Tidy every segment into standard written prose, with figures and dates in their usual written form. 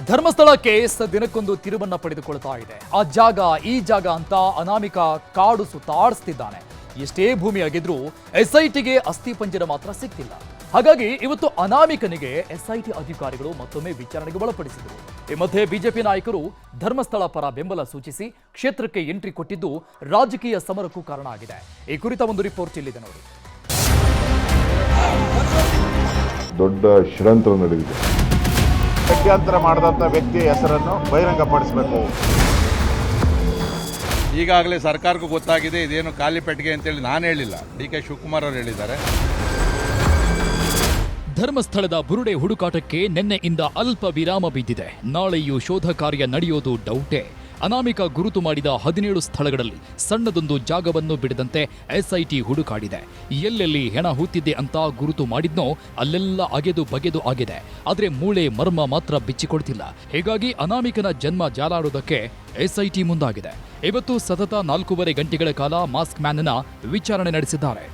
Dharmasthala case ದಿನಕ್ಕೊಂದು ತಿರುವನ್ನ ಪಡೆದುಕೊಳ್ತಾ ಇದೆ. ಆ ಜಾಗ ಈ ಜಾಗ ಅಂತ ಅನಾಮಿಕ ಕಾಡು ಸುತ್ತಾಡಿಸ್ತಿದ್ದಾನೆ. ಎಷ್ಟೇ ಭೂಮಿ ಆಗಿದ್ರೂ ಎಸ್ಐಟಿಗೆ ಅಸ್ಥಿಪಂಜರ ಮಾತ್ರ ಸಿಕ್ತಿಲ್ಲ. ಹಾಗಾಗಿ ಇವತ್ತು ಅನಾಮಿಕನಿಗೆ ಎಸ್ಐಟಿ ಅಧಿಕಾರಿಗಳು ಮತ್ತೊಮ್ಮೆ ವಿಚಾರಣೆಗೆ ಒಳಪಡಿಸಿದರು. ಈ ಮಧ್ಯೆ ಬಿಜೆಪಿ ನಾಯಕರು ಧರ್ಮಸ್ಥಳ ಪರ ಬೆಂಬಲ ಸೂಚಿಸಿ ಕ್ಷೇತ್ರಕ್ಕೆ ಎಂಟ್ರಿ ಕೊಟ್ಟಿದ್ದು ರಾಜಕೀಯ ಸಮರಕ್ಕೂ ಕಾರಣ ಆಗಿದೆ. ಈ ಕುರಿತ ಒಂದು ರಿಪೋರ್ಟ್ ಇಲ್ಲಿದೆ ನೋಡಿ. ದೊಡ್ಡ ಷಡ್ಯಂತ್ರ ನಡೆದಿದೆ. ಷಡ್ಯಂತ್ರ ಮಾಡಿದಂಥ ವ್ಯಕ್ತಿಯ ಹೆಸರನ್ನು ಬಹಿರಂಗಪಡಿಸಬೇಕು. ಈಗಾಗಲೇ ಸರ್ಕಾರಕ್ಕೂ ಗೊತ್ತಾಗಿದೆ, ಇದೇನು ಖಾಲಿ ಪೆಟ್ಟಿಗೆ ಅಂತೇಳಿ ನಾನು ಹೇಳಿಲ್ಲ, ಡಿ ಕೆ ಶಿವಕುಮಾರ್ ಅವರು ಹೇಳಿದ್ದಾರೆ. ಧರ್ಮಸ್ಥಳದ ಬುರುಡೆ ಹುಡುಕಾಟಕ್ಕೆ ನಿನ್ನೆಯಿಂದ ಅಲ್ಪ ವಿರಾಮ ಬಿದ್ದಿದೆ. ನಾಳೆಯೂ ಶೋಧ ಕಾರ್ಯ ನಡೆಯೋದು ಡೌಟೇ. ಅನಾಮಿಕ ಗುರುತು ಮಾಡಿದ 17 ಸ್ಥಳಗಳಲ್ಲಿ ಸಣ್ಣದೊಂದು ಜಾಗವನ್ನು ಬಿಡದಂತೆ ಎಸ್ಐಟಿ ಹುಡುಕಾಡಿದೆ. ಎಲ್ಲೆಲ್ಲಿ ಹೆಣ ಹೂತಿದೆ ಅಂತ ಗುರುತು ಮಾಡಿದ್ನೋ ಅಲ್ಲೆಲ್ಲ ಅಗೆದು ಬಗೆದು ಆಗಿದೆ. ಆದರೆ ಮೂಳೆ ಮರ್ಮ ಮಾತ್ರ ಬಿಚ್ಚಿಕೊಡ್ತಿಲ್ಲ. ಹೀಗಾಗಿ ಅನಾಮಿಕನ ಜನ್ಮ ಜಾಲಾಡೋದಕ್ಕೆ ಎಸ್ಐಟಿ ಮುಂದಾಗಿದೆ. ಇವತ್ತು ಸತತ 4.5 ಗಂಟೆಗಳ ಕಾಲ ಮಾಸ್ಕ್ ಮ್ಯಾನ್ನ ವಿಚಾರಣೆ ನಡೆಸಿದ್ದಾರೆ.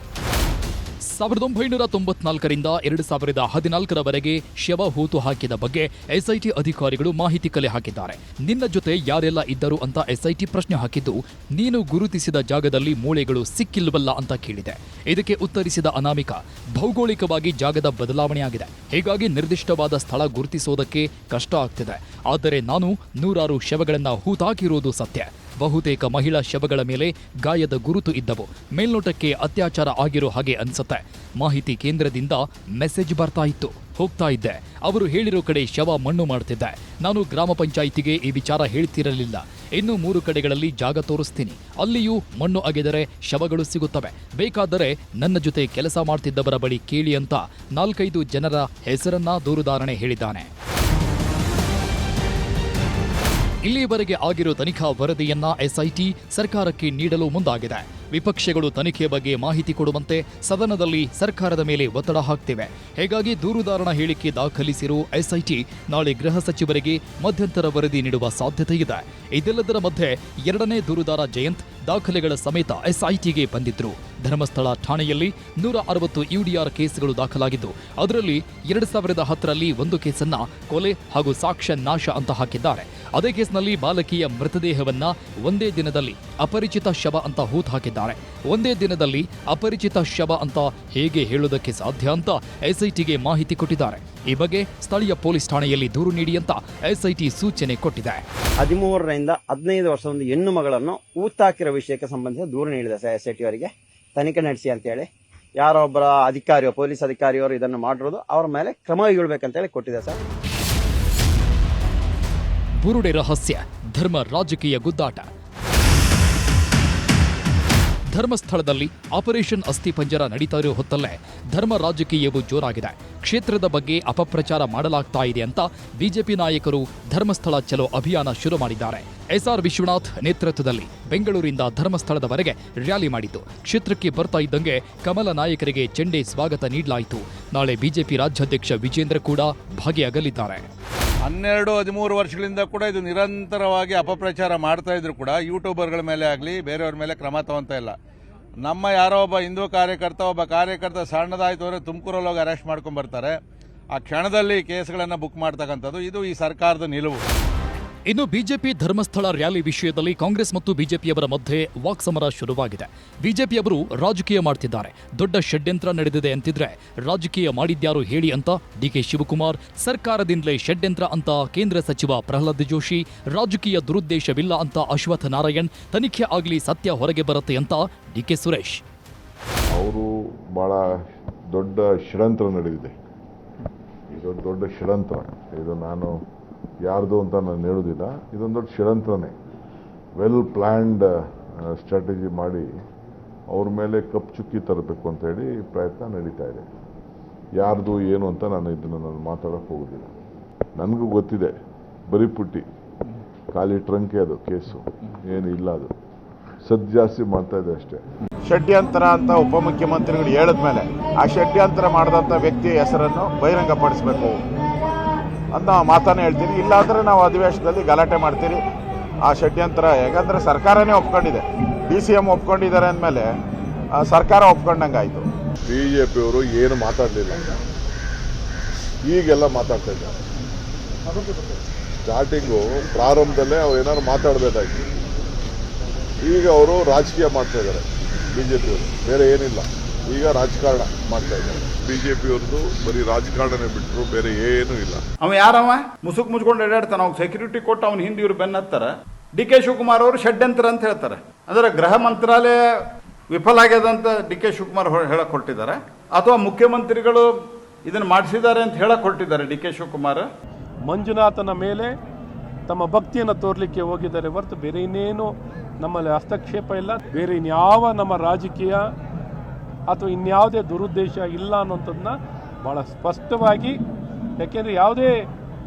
1994ರಿಂದ 2014ರವರೆಗೆ ಶವ ಹೂತು ಹಾಕಿದ ಬಗ್ಗೆ ಎಸ್ಐಟಿ ಅಧಿಕಾರಿಗಳು ಮಾಹಿತಿ ಕಲೆ ಹಾಕಿದ್ದಾರೆ. ನಿನ್ನ ಜೊತೆ ಯಾರೆಲ್ಲ ಇದ್ದರು ಅಂತ ಎಸ್ಐಟಿ ಪ್ರಶ್ನೆ ಹಾಕಿದ್ದು, ನೀನು ಗುರುತಿಸಿದ ಜಾಗದಲ್ಲಿ ಮೂಳೆಗಳು ಸಿಕ್ಕಿಲ್ವಲ್ಲ ಅಂತ ಕೇಳಿದೆ. ಇದಕ್ಕೆ ಉತ್ತರಿಸಿದ ಅನಾಮಿಕ, ಭೌಗೋಳಿಕವಾಗಿ ಜಾಗದ ಬದಲಾವಣೆಯಾಗಿದೆ, ಹೀಗಾಗಿ ನಿರ್ದಿಷ್ಟವಾದ ಸ್ಥಳ ಗುರುತಿಸೋದಕ್ಕೆ ಕಷ್ಟ ಆಗ್ತಿದೆ. ಆದರೆ ನಾನು 100 ಶವಗಳನ್ನು ಹೂತಾಕಿರುವುದು ಸತ್ಯ. ಬಹುತೇಕ ಮಹಿಳಾ ಶವಗಳ ಮೇಲೆ ಗಾಯದ ಗುರುತು ಇದ್ದವು. ಮೇಲ್ನೋಟಕ್ಕೆ ಅತ್ಯಾಚಾರ ಆಗಿರೋ ಹಾಗೆ ಅನ್ಸುತ್ತೆ. ಮಾಹಿತಿ ಕೇಂದ್ರದಿಂದ ಮೆಸೇಜ್ ಬರ್ತಾ ಇತ್ತು. ಹೋಗ್ತಾ ಇದ್ದೆ, ಅವರು ಹೇಳಿರೋ ಕಡೆ ಶವ ಮಣ್ಣು ಮಾಡ್ತಿದ್ದೆ. ನಾನು ಗ್ರಾಮ ಪಂಚಾಯಿತಿಗೆ ಈ ವಿಚಾರ ಹೇಳ್ತಿರಲಿಲ್ಲ. ಇನ್ನು 3 ಕಡೆಗಳಲ್ಲಿ ಜಾಗ ತೋರಿಸ್ತೀನಿ, ಅಲ್ಲಿಯೂ ಮಣ್ಣು ಅಗೆದರೆ ಶವಗಳು ಸಿಗುತ್ತವೆ. ಬೇಕಾದರೆ ನನ್ನ ಜೊತೆ ಕೆಲಸ ಮಾಡ್ತಿದ್ದವರ ಬಳಿ ಕೇಳಿ ಅಂತ 4-5 ಜನರ ಹೆಸರನ್ನ ದೂರುದಾರನೆ ಹೇಳಿದ್ದಾನೆ. ಇಲ್ಲಿಯವರೆಗೆ ಆಗಿರೋ ತನಿಖಾ ವರದಿಯನ್ನ ಎಸ್ಐಟಿ ಸರ್ಕಾರಕ್ಕೆ ನೀಡಲು ಮುಂದಾಗಿದೆ. ವಿಪಕ್ಷಗಳು ತನಿಖೆ ಬಗ್ಗೆ ಮಾಹಿತಿ ಕೊಡುವಂತೆ ಸದನದಲ್ಲಿ ಸರ್ಕಾರದ ಮೇಲೆ ಒತ್ತಡ ಹಾಕ್ತಿವೆ. ಹೀಗಾಗಿ ದೂರುದಾರನ ಹೇಳಿಕೆ ದಾಖಲಿಸಿರುವ ಎಸ್ಐಟಿ ನಾಳೆ ಗೃಹ ಸಚಿವರಿಗೆ ಮಧ್ಯಂತರ ವರದಿ ನೀಡುವ ಸಾಧ್ಯತೆ ಇದೆ. ಇದೆಲ್ಲದರ ಮಧ್ಯೆ 2ನೇ ದೂರುದಾರ ಜಯಂತ್ ದಾಖಲೆಗಳ ಸಮೇತ ಎಸ್ಐಟಿಗೆ ಬಂದಿದ್ರು. ಧರ್ಮಸ್ಥಳ ಠಾಣೆಯಲ್ಲಿ 160 ಯುಡಿಆರ್ ಕೇಸ್ಗಳು ದಾಖಲಾಗಿದ್ದು, ಅದರಲ್ಲಿ 2010ರಲ್ಲಿ 1 ಕೇಸನ್ನ ಕೊಲೆ ಹಾಗೂ ಸಾಕ್ಷ್ಯ ನಾಶ ಅಂತ ಹಾಕಿದ್ದಾರೆ. ಅದೇ ಕೇಸ್ನಲ್ಲಿ ಬಾಲಕಿಯ ಮೃತದೇಹವನ್ನ ಒಂದೇ ದಿನದಲ್ಲಿ ಅಪರಿಚಿತ ಶವ ಅಂತ ಹೂತು ಹಾಕಿದ್ದಾರೆ. ಒಂದೇ ದಿನದಲ್ಲಿ ಅಪರಿಚಿತ ಶವ ಅಂತ ಹೇಗೆ ಹೇಳೋದಕ್ಕೆ ಸಾಧ್ಯ ಅಂತ ಎಸ್ಐಟಿಗೆ ಮಾಹಿತಿ ಕೊಟ್ಟಿದ್ದಾರೆ. ಈ ಬಗ್ಗೆ ಸ್ಥಳೀಯ ಪೊಲೀಸ್ ಠಾಣೆಯಲ್ಲಿ ದೂರು ನೀಡಿ ಅಂತ ಎಸ್ಐಟಿ ಸೂಚನೆ ಕೊಟ್ಟಿದೆ. 13ರಿಂದ 15 ವರ್ಷದ ಒಂದು ಹೆಣ್ಣು ಮಗಳನ್ನು ಊತಾಕಿರೋ ವಿಷಯಕ್ಕೆ ಸಂಬಂಧಿಸಿದ ದೂರು ನೀಡಿದೆ ಎಸ್ಐಟಿ ಅವರಿಗೆ. ತನಿಖೆ ನಡೆಸಿ ಅಂತೇಳಿ ಯಾರೊಬ್ಬರ ಅಧಿಕಾರಿಯೋ ಪೊಲೀಸ್ ಅಧಿಕಾರಿಯವರು ಇದನ್ನು ಮಾಡಿರೋದು ಅವರ ಮೇಲೆ ಕ್ರಮ ಕೈಗೊಳ್ಳಬೇಕಂತೇಳಿ ಕೊಟ್ಟಿದೆ ಸರ್. ಬುರುಡೆ ರಹಸ್ಯ, ಧರ್ಮ ರಾಜಕೀಯ ಗುದ್ದಾಟ. ಧರ್ಮಸ್ಥಳದಲ್ಲಿ ಆಪರೇಷನ್ ಅಸ್ಥಿಪಂಜರ ನಡೀತಾ ಇರೋ ಹೊತ್ತಲ್ಲೇ ಧರ್ಮ ರಾಜಕೀಯವು ಜೋರಾಗಿದೆ. ಕ್ಷೇತ್ರದ ಬಗ್ಗೆ ಅಪಪ್ರಚಾರ ಮಾಡಲಾಗ್ತಾ ಇದೆ ಅಂತ ಬಿಜೆಪಿ ನಾಯಕರು ಧರ್ಮಸ್ಥಳ ಚಲೋ ಅಭಿಯಾನ ಶುರು ಮಾಡಿದ್ದಾರೆ. ಎಸ್ಆರ್ ವಿಶ್ವನಾಥ್ ನೇತೃತ್ವದಲ್ಲಿ ಬೆಂಗಳೂರಿಂದ ಧರ್ಮಸ್ಥಳದವರೆಗೆ ರ್ಯಾಲಿ ಮಾಡಿದ್ದು, ಕ್ಷೇತ್ರಕ್ಕೆ ಬರ್ತಾ ಇದ್ದಂಗೆ ಕಮಲ ನಾಯಕರಿಗೆ ಚೆಂಡೆ ಸ್ವಾಗತ ನೀಡಲಾಯಿತು. ನಾಳೆ ಬಿಜೆಪಿ ರಾಜ್ಯಾಧ್ಯಕ್ಷ ವಿಜೇಂದ್ರ ಕೂಡ ಭಾಗಿಯಾಗಲಿದ್ದಾರೆ. 12-13 ವರ್ಷಗಳಿಂದ ಕೂಡ ಇದು ನಿರಂತರವಾಗಿ ಅಪಪ್ರಚಾರ ಮಾಡ್ತಾ ಇದ್ರು ಕೂಡ ಯೂಟ್ಯೂಬರ್ಗಳ ಮೇಲೆ ಆಗಲಿ ಬೇರೆಯವ್ರ ಮೇಲೆ ಕ್ರಮ ತಗೊಂತಾ ಇಲ್ಲ. ನಮ್ಮ ಯಾರೋ ಒಬ್ಬ ಹಿಂದೂ ಕಾರ್ಯಕರ್ತ ಸಣ್ಣದಾಯ್ತು ಅಂದರೆ ತುಮಕೂರಲ್ಲಿ ಹೋಗಿ ಅರೆಸ್ಟ್ ಮಾಡ್ಕೊಂಡು ಬರ್ತಾರೆ. ಆ ಕ್ಷಣದಲ್ಲಿ ಕೇಸ್ಗಳನ್ನು ಬುಕ್ ಮಾಡ್ತಕ್ಕಂಥದ್ದು ಇದು ಈ ಸರ್ಕಾರದ ನಿಲುವು. ಇನ್ನು ಬಿಜೆಪಿ ಧರ್ಮಸ್ಥಳ ರ್ಯಾಲಿ ವಿಷಯದಲ್ಲಿ ಕಾಂಗ್ರೆಸ್ ಮತ್ತು ಬಿಜೆಪಿಯವರ ಮಧ್ಯೆ ವಾಕ್ಸಮರ ಶುರುವಾಗಿದೆ. ಬಿಜೆಪಿಯವರು ರಾಜಕೀಯ ಮಾಡ್ತಿದ್ದಾರೆ, ದೊಡ್ಡ ಷಡ್ಯಂತ್ರ ನಡೆದಿದೆ ಅಂತಿದ್ರೆ ರಾಜಕೀಯ ಮಾಡಿದ್ಯಾರು ಹೇಳಿ ಅಂತ ಡಿಕೆ ಶಿವಕುಮಾರ್, ಸರ್ಕಾರದಿಂದಲೇ ಷಡ್ಯಂತ್ರ ಅಂತ ಕೇಂದ್ರ ಸಚಿವ ಪ್ರಹ್ಲಾದ್ ಜೋಶಿ, ರಾಜಕೀಯ ದುರುದ್ದೇಶವಿಲ್ಲ ಅಂತ ಅಶ್ವಥ್ ನಾರಾಯಣ್, ತನಿಖೆ ಆಗಲಿ ಸತ್ಯ ಹೊರಗೆ ಬರುತ್ತೆ ಅಂತ ಡಿಕೆ ಸುರೇಶ್. ಅವರು ಬಹಳ ದೊಡ್ಡ ಷಡ್ಯಂತ್ರ ನಡೆದಿದೆ. ಇದು ದೊಡ್ಡ ಷಡ್ಯಂತ್ರ. ಇದು ನಾನು ಯಾರ್ದು ಅಂತ ನಾನು ಹೇಳೋದಿಲ್ಲ. ಇದೊಂದು ದೊಡ್ಡ ಷಡ್ಯಂತ್ರನೇ. ವೆಲ್ ಪ್ಲ್ಯಾನ್ಡ್ ಸ್ಟ್ರಾಟಜಿ ಮಾಡಿ ಅವ್ರ ಮೇಲೆ ಕಪ್ಪು ಚುಕ್ಕಿ ತರಬೇಕು ಅಂತ ಹೇಳಿ ಪ್ರಯತ್ನ ನಡೀತಾ ಇದೆ. ಯಾರ್ದು ಏನು ಅಂತ ನಾನು ಮಾತಾಡೋಕ್ಕೆ ಹೋಗೋದಿಲ್ಲ. ನನಗೂ ಗೊತ್ತಿದೆ, ಬರೀ ಪುಟ್ಟಿ ಖಾಲಿ ಟ್ರಂಕೆ ಅದು ಕೇಸು, ಏನು ಇಲ್ಲ. ಅದು ಸದ್ ಜಾಸ್ತಿ ಮಾಡ್ತಾ ಇದೆ ಅಷ್ಟೇ. ಷಡ್ಯಂತ್ರ ಅಂತ ಉಪಮುಖ್ಯಮಂತ್ರಿಗಳು ಹೇಳಿದ್ಮೇಲೆ ಆ ಷಡ್ಯಂತ್ರ ಮಾಡಿದಂಥ ವ್ಯಕ್ತಿಯ ಹೆಸರನ್ನು ಬಹಿರಂಗಪಡಿಸಬೇಕು ಅಂತ ಮಾತನ್ನು ಹೇಳ್ತೀನಿ. ಇಲ್ಲಾಂದರೆ ನಾವು ಅಧಿವೇಶನದಲ್ಲಿ ಗಲಾಟೆ ಮಾಡ್ತೀರಿ. ಆ ಷಡ್ಯಂತ್ರ ಯಾಕಂದರೆ ಸರ್ಕಾರನೇ ಒಪ್ಕೊಂಡಿದೆ, DCM ಒಪ್ಕೊಂಡಿದ್ದಾರೆ ಅಂದಮೇಲೆ ಸರ್ಕಾರ ಒಪ್ಕೊಂಡಂಗಾಯಿತು. ಬಿಜೆಪಿಯವರು ಏನು ಮಾತಾಡಲಿಲ್ಲ, ಈಗೆಲ್ಲ ಮಾತಾಡ್ತಾ ಇದ್ದಾರೆ. ಸ್ಟಾರ್ಟಿಂಗು ಪ್ರಾರಂಭದಲ್ಲೇ ಅವ್ರು ಏನಾದ್ರು ಮಾತಾಡಬೇಕಾಗಿತ್ತು. ಈಗ ಅವರು ರಾಜಕೀಯ ಮಾಡ್ತಾ ಇದ್ದಾರೆ BJPಯವರು, ಬೇರೆ ಏನಿಲ್ಲ. ಈಗ ರಾಜಕಾರಣ ಮಾಡ್ತಾ ಇದ್ದಾರೆ. BJPಯವ್ರದ್ದು ಬರೀ ರಾಜಕಾರಣನೇ ಬಿಟ್ಟರು ಬೇರೆ ಏನೂ ಇಲ್ಲ. ಅವ ಯಾರವ ಮುಸುಕ್ ಮುಚ್ಕೊಂಡು ಓಡಾಡ್ತಾನೆ, ಅವ್ನು ಸೆಕ್ಯೂರಿಟಿ ಕೊಟ್ಟು ಅವ್ನ ಹಿಂದೆ ಇವ್ರು ಬೆನ್ನ ಹತ್ತಾರ. DK ಶಿವಕುಮಾರ್ ಅವರು ಷಡ್ಯಂತ್ರ ಅಂತ ಹೇಳ್ತಾರೆ. ಅಂದ್ರೆ ಗೃಹ ಮಂತ್ರಾಲಯ ವಿಫಲ ಆಗ್ಯದಂತ DK ಶಿವಕುಮಾರ್ ಹೇಳಕ್ ಹೊರಟಿದ್ದಾರೆ, ಅಥವಾ ಮುಖ್ಯಮಂತ್ರಿಗಳು ಇದನ್ನು ಮಾಡಿಸಿದ್ದಾರೆ ಅಂತ ಹೇಳಕ್ ಹೊರಟಿದ್ದಾರೆ DK ಶಿವಕುಮಾರ್. ಮಂಜುನಾಥನ ಮೇಲೆ ತಮ್ಮ ಭಕ್ತಿಯನ್ನು ತೋರ್ಲಿಕ್ಕೆ ಹೋಗಿದ್ದಾರೆ ಹೊರತು ಬೇರೆ ಇನ್ನೇನು ನಮ್ಮಲ್ಲಿ ಹಸ್ತಕ್ಷೇಪ ಇಲ್ಲ. ಬೇರೆ ಇನ್ಯಾವ ನಮ್ಮ ರಾಜಕೀಯ ಅಥವಾ ಇನ್ಯಾವುದೇ ದುರುದ್ದೇಶ ಇಲ್ಲ ಅನ್ನೋಂಥದ್ದನ್ನ ಭಾಳ ಸ್ಪಷ್ಟವಾಗಿ, ಯಾಕೆಂದರೆ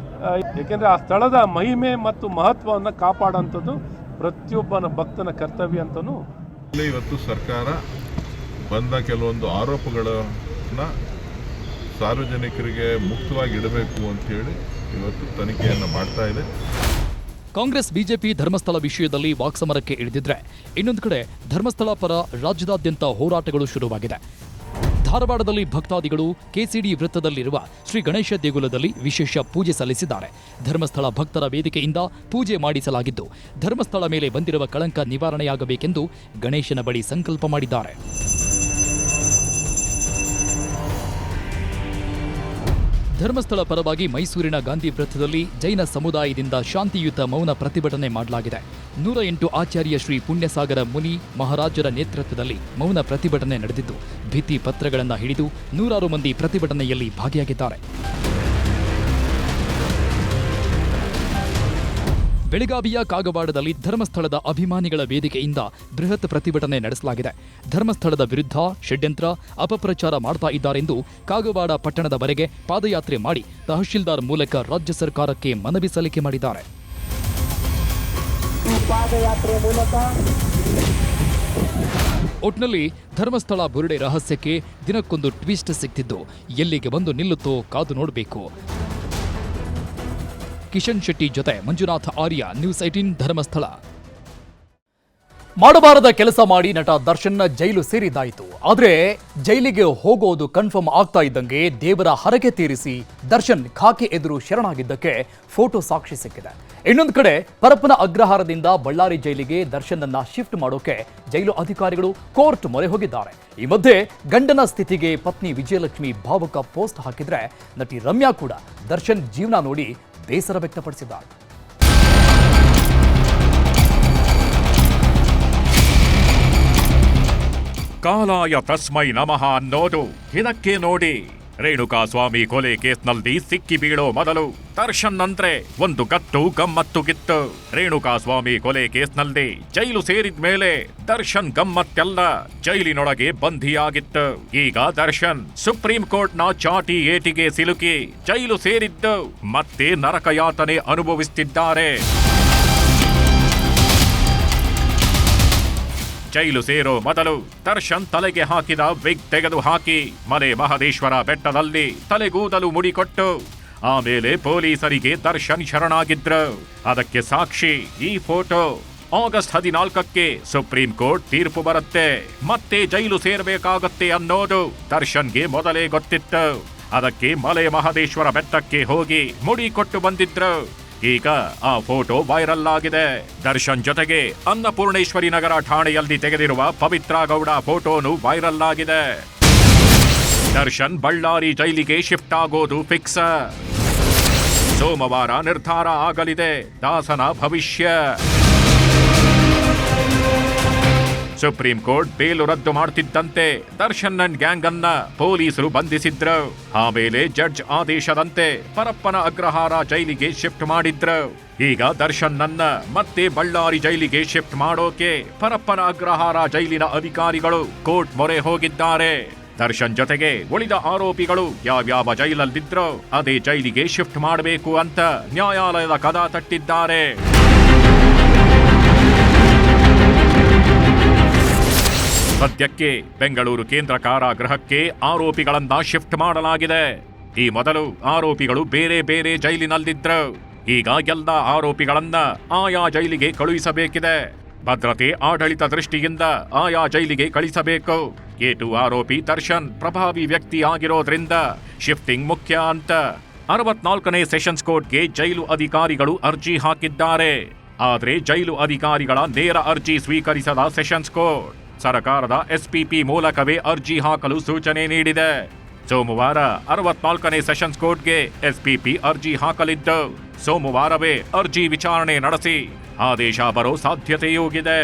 ಆ ಸ್ಥಳದ ಮಹಿಮೆ ಮತ್ತು ಮಹತ್ವವನ್ನು ಕಾಪಾಡೋಂಥದ್ದು ಪ್ರತಿಯೊಬ್ಬನ ಭಕ್ತನ ಕರ್ತವ್ಯ ಅಂತಲೂ. ಇವತ್ತು ಸರ್ಕಾರ ಬಂದ ಕೆಲವೊಂದು ಆರೋಪಗಳನ್ನ ಸಾರ್ವಜನಿಕರಿಗೆ ಮುಕ್ತವಾಗಿ ಇಡಬೇಕು ಅಂತೇಳಿ ಇವತ್ತು ತನಿಖೆಯನ್ನು ಮಾಡ್ತಾ ಇದೆ. ಕಾಂಗ್ರೆಸ್ ಬಿಜೆಪಿ ಧರ್ಮಸ್ಥಳ ವಿಷಯದಲ್ಲಿ ವಾಕ್ಸಮರಕ್ಕೆ ಇಳಿದಿದ್ರೆ, ಇನ್ನೊಂದು ಕಡೆ ಧರ್ಮಸ್ಥಳ ಪರ ರಾಜ್ಯದಾದ್ಯಂತ ಹೋರಾಟಗಳು ಶುರುವಾಗಿದೆ. ಧಾರವಾಡದಲ್ಲಿ ಭಕ್ತಾದಿಗಳು ಕೆಸಿಡಿ ವೃತ್ತದಲ್ಲಿರುವ ಶ್ರೀ ಗಣೇಶ ದೇಗುಲದಲ್ಲಿ ವಿಶೇಷ ಪೂಜೆ ಸಲ್ಲಿಸಿದ್ದಾರೆ. ಧರ್ಮಸ್ಥಳ ಭಕ್ತರ ವೇದಿಕೆಯಿಂದ ಪೂಜೆ ಮಾಡಿಸಲಾಗಿದ್ದು, ಧರ್ಮಸ್ಥಳ ಮೇಲೆ ಬಂದಿರುವ ಕಳಂಕ ನಿವಾರಣೆಯಾಗಬೇಕೆಂದು ಗಣೇಶನ ಬಳಿ ಸಂಕಲ್ಪ ಮಾಡಿದ್ದಾರೆ. ಧರ್ಮಸ್ಥಳ ಪರವಾಗಿ ಮೈಸೂರಿನ ಗಾಂಧಿ ವೃತ್ತದಲ್ಲಿ ಜೈನ ಸಮುದಾಯದಿಂದ ಶಾಂತಿಯುತ ಮೌನ ಪ್ರತಿಭಟನೆ ಮಾಡಲಾಗಿದೆ. 108 ಆಚಾರ್ಯ ಶ್ರೀ ಪುಣ್ಯಸಾಗರ ಮುನಿ ಮಹಾರಾಜರ ನೇತೃತ್ವದಲ್ಲಿ ಮೌನ ಪ್ರತಿಭಟನೆ ನಡೆದಿದ್ದು, ಭಿತ್ತಿ ಪತ್ರಗಳನ್ನು ಹಿಡಿದು ನೂರಾರು ಮಂದಿ ಪ್ರತಿಭಟನೆಯಲ್ಲಿ ಭಾಗಿಯಾಗಿದ್ದಾರೆ. ಬೆಳಗಾವಿಯ ಕಾಗವಾಡದಲ್ಲಿ ಧರ್ಮಸ್ಥಳದ ಅಭಿಮಾನಿಗಳ ವೇದಿಕೆಯಿಂದ ಬೃಹತ್ ಪ್ರತಿಭಟನೆ ನಡೆಸಲಾಗಿದೆ. ಧರ್ಮಸ್ಥಳದ ವಿರುದ್ಧ ಷಡ್ಯಂತ್ರ ಅಪಪ್ರಚಾರ ಮಾಡ್ತಾ ಇದ್ದಾರೆಂದು ಕಾಗವಾಡ ಪಟ್ಟಣದವರೆಗೆ ಪಾದಯಾತ್ರೆ ಮಾಡಿ ತಹಶೀಲ್ದಾರ್ ಮೂಲಕ ರಾಜ್ಯ ಸರ್ಕಾರಕ್ಕೆ ಮನವಿ ಸಲ್ಲಿಕೆ ಮಾಡಿದ್ದಾರೆ. ಒಟ್ನಲ್ಲಿ ಧರ್ಮಸ್ಥಳ ಬುರುಡೆ ರಹಸ್ಯಕ್ಕೆ ದಿನಕ್ಕೊಂದು ಟ್ವಿಸ್ಟ್ ಸಿಗ್ತಿದ್ದು, ಎಲ್ಲಿಗೆ ಬಂದು ನಿಲ್ಲುತ್ತೋ ಕಾದು ನೋಡಬೇಕು. ಕಿಶನ್ ಶೆಟ್ಟಿ ಜೊತೆ ಮಂಜುನಾಥ ಆರ್ಯ, ನ್ಯೂಸ್ 18 ಧರ್ಮಸ್ಥಳ. ಮಾಡಬಾರದ ಕೆಲಸ ಮಾಡಿ ನಟ ದರ್ಶನ್ ಜೈಲು ಸೇರಿದ್ದಾಯಿತು. ಆದರೆ ಜೈಲಿಗೆ ಹೋಗೋದು ಕನ್ಫರ್ಮ್ ಆಗ್ತಾ ಇದ್ದಂಗೆ ದೇವರ ಹರಕೆ ತೀರಿಸಿ ದರ್ಶನ್ ಖಾಕಿ ಎದುರು ಶರಣಾಗಿದ್ದಕ್ಕೆ ಫೋಟೋ ಸಾಕ್ಷಿ ಸಿಕ್ಕಿದೆ. ಇನ್ನೊಂದು ಕಡೆ ಪರಪ್ಪನ ಅಗ್ರಹಾರದಿಂದ ಬಳ್ಳಾರಿ ಜೈಲಿಗೆ ದರ್ಶನ್ನನ್ನ ಶಿಫ್ಟ್ ಮಾಡೋಕೆ ಜೈಲು ಅಧಿಕಾರಿಗಳು ಕೋರ್ಟ್ ಮೊರೆ ಹೋಗಿದ್ದಾರೆ. ಈ ಮಧ್ಯೆ ಗಂಡನ ಸ್ಥಿತಿಗೆ ಪತ್ನಿ ವಿಜಯಲಕ್ಷ್ಮಿ ಭಾವುಕ ಪೋಸ್ಟ್ ಹಾಕಿದ್ರೆ, ನಟಿ ರಮ್ಯಾ ಕೂಡ ದರ್ಶನ್ ಜೀವನ ನೋಡಿ ಬೇಸರ ವ್ಯಕ್ತಪಡಿಸಿದ್ದಾರೆ. ಕಾಲಾಯ ತಸ್ಮೈ ನಮಃ ಅನ್ನೋದು ಇದಕ್ಕೆ ನೋಡಿ. ರೇಣುಕಾ ಸ್ವಾಮಿ ಕೊಲೆ ಕೇಸ್ನಲ್ಲಿ ಸಿಕ್ಕಿ ಬೀಳೋ ಮೊದಲು ದರ್ಶನ್ ಅಂದ್ರೆ ಒಂದು ಗತ್ತು ಗಮ್ಮತ್ತು ಗಿತ್ತು. ರೇಣುಕಾ ಸ್ವಾಮಿ ಕೊಲೆ ಕೇಸ್ನಲ್ಲಿ ಜೈಲು ಸೇರಿದ ಮೇಲೆ ದರ್ಶನ್ ಗಮ್ಮತ್ತೆಲ್ಲ ಜೈಲಿನೊಳಗೆ ಬಂಧಿಯಾಗಿತ್ತು. ಈಗ ದರ್ಶನ್ ಸುಪ್ರೀಂ ಕೋರ್ಟ್ನ ಚಾಟಿ ಏಟಿಗೆ ಸಿಲುಕಿ ಜೈಲು ಸೇರಿದ್ದು ಮತ್ತೆ ನರಕಯಾತನೆ ಅನುಭವಿಸುತ್ತಿದ್ದಾರೆ. ಜೈಲು ಸೇರೋ ಮೊದಲು ದರ್ಶನ್ ತಲೆಗೆ ಹಾಕಿದ ವಿಗ್ ತೆಗೆದು ಹಾಕಿ ಮಲೆ ಮಹದೇಶ್ವರ ಬೆಟ್ಟದಲ್ಲಿ ತಲೆಗೂದಲು ಮುಡಿಕೊಟ್ಟು ಆಮೇಲೆ ಪೊಲೀಸರಿಗೆ ದರ್ಶನ್ ಶರಣಾಗಿದ್ರು. ಅದಕ್ಕೆ ಸಾಕ್ಷಿ ಈ ಫೋಟೋ. ಆಗಸ್ಟ್ 14ಕ್ಕೆ ಸುಪ್ರೀಂ ಕೋರ್ಟ್ ತೀರ್ಪು ಬರುತ್ತೆ, ಮತ್ತೆ ಜೈಲು ಸೇರಬೇಕಾಗತ್ತೆ ಅನ್ನೋದು ದರ್ಶನ್ಗೆ ಮೊದಲೇ ಗೊತ್ತಿತ್ತು. ಅದಕ್ಕೆ ಮಲೆ ಮಹದೇಶ್ವರ ಬೆಟ್ಟಕ್ಕೆ ಹೋಗಿ ಮುಡಿ ಕೊಟ್ಟು ಬಂದಿದ್ರು. ಈಗ ಆ ಫೋಟೋ ವೈರಲ್ ಆಗಿದೆ. ದರ್ಶನ್ ಜೊತೆಗೆ ಅನ್ನಪೂರ್ಣೇಶ್ವರಿ ನಗರ ಠಾಣೆಯಲ್ಲಿ ತೆಗೆದಿರುವ ಪವಿತ್ರ ಗೌಡ ಫೋಟೋನು ವೈರಲ್ ಆಗಿದೆ. ದರ್ಶನ್ ಬಳ್ಳಾರಿ ಜೈಲಿಗೆ ಶಿಫ್ಟ್ ಆಗೋದು ಫಿಕ್ಸ್. ಸೋಮವಾರ ನಿರ್ಧಾರ ಆಗಲಿದೆ ದಾಸನ ಭವಿಷ್ಯ. ಸುಪ್ರೀಂ ಕೋರ್ಟ್ ಬೇಲು ರದ್ದು ಮಾಡ್ತಿದ್ದಂತೆ ದರ್ಶನ್ ಅಂಡ್ ಗ್ಯಾಂಗ್ ಅನ್ನ ಪೊಲೀಸರು ಬಂಧಿಸಿದ್ರು. ಆಮೇಲೆ ಜಡ್ಜ್ ಆದೇಶದಂತೆ ಪರಪ್ಪನ ಅಗ್ರಹಾರ ಜೈಲಿಗೆ ಶಿಫ್ಟ್ ಮಾಡಿದ್ರು. ಈಗ ದರ್ಶನ್ ನನ್ನ ಮತ್ತೆ ಬಳ್ಳಾರಿ ಜೈಲಿಗೆ ಶಿಫ್ಟ್ ಮಾಡೋಕೆ ಪರಪ್ಪನ ಅಗ್ರಹಾರ ಜೈಲಿನ ಅಧಿಕಾರಿಗಳು ಕೋರ್ಟ್ ಮೊರೆ ಹೋಗಿದ್ದಾರೆ. ದರ್ಶನ್ ಜೊತೆಗೆ ಉಳಿದ ಆರೋಪಿಗಳು ಯಾವ್ಯಾವ ಜೈಲಲ್ಲಿದ್ರೋ ಅದೇ ಜೈಲಿಗೆ ಶಿಫ್ಟ್ ಮಾಡಬೇಕು ಅಂತ ನ್ಯಾಯಾಲಯದ ಕದ ತಟ್ಟಿದ್ದಾರೆ. ಸದ್ಯಕ್ಕೆ ಬೆಂಗಳೂರು ಕೇಂದ್ರ ಕಾರಾಗೃಹಕ್ಕೆ ಆರೋಪಿಗಳನ್ನ ಶಿಫ್ಟ್ ಮಾಡಲಾಗಿದೆ. ಈ ಮೊದಲು ಆರೋಪಿಗಳು ಬೇರೆ ಬೇರೆ ಜೈಲಿನಲ್ಲಿದ್ರು. ಈಗ ಎಲ್ಲ ಆರೋಪಿಗಳನ್ನ ಆಯಾ ಜೈಲಿಗೆ ಕಳುಹಿಸಬೇಕಿದೆ. ಭದ್ರತೆ ಆಡಳಿತ ದೃಷ್ಟಿಯಿಂದ ಆಯಾ ಜೈಲಿಗೆ ಕಳಿಸಬೇಕು. A2 ಆರೋಪಿ ದರ್ಶನ್ ಪ್ರಭಾವಿ ವ್ಯಕ್ತಿ ಆಗಿರೋದ್ರಿಂದ ಶಿಫ್ಟಿಂಗ್ ಮುಖ್ಯ ಅಂತ 64ನೇ ಸೆಷನ್ಸ್ ಕೋರ್ಟ್ಗೆ ಜೈಲು ಅಧಿಕಾರಿಗಳು ಅರ್ಜಿ ಹಾಕಿದ್ದಾರೆ. ಆದರೆ ಜೈಲು ಅಧಿಕಾರಿಗಳ ನೇರ ಅರ್ಜಿ ಸ್ವೀಕರಿಸದ ಸೆಷನ್ಸ್ ಕೋರ್ಟ್ ಸರ್ಕಾರದ ಎಸ್ಪಿಪಿ ಮೂಲಕವೇ ಅರ್ಜಿ ಹಾಕಲು ಸೂಚನೆ ನೀಡಿದೆ. ಸೋಮವಾರ 64ನೇ ಸೆಷನ್ಸ್ ಕೋರ್ಟ್ಗೆ ಎಸ್ಪಿಪಿ ಅರ್ಜಿ ಹಾಕಲಿದ್ದು ಸೋಮವಾರವೇ ಅರ್ಜಿ ವಿಚಾರಣೆ ನಡೆಸಿ ಆದೇಶ ಬರೋ ಸಾಧ್ಯತೆಯೂ ಇದೆ.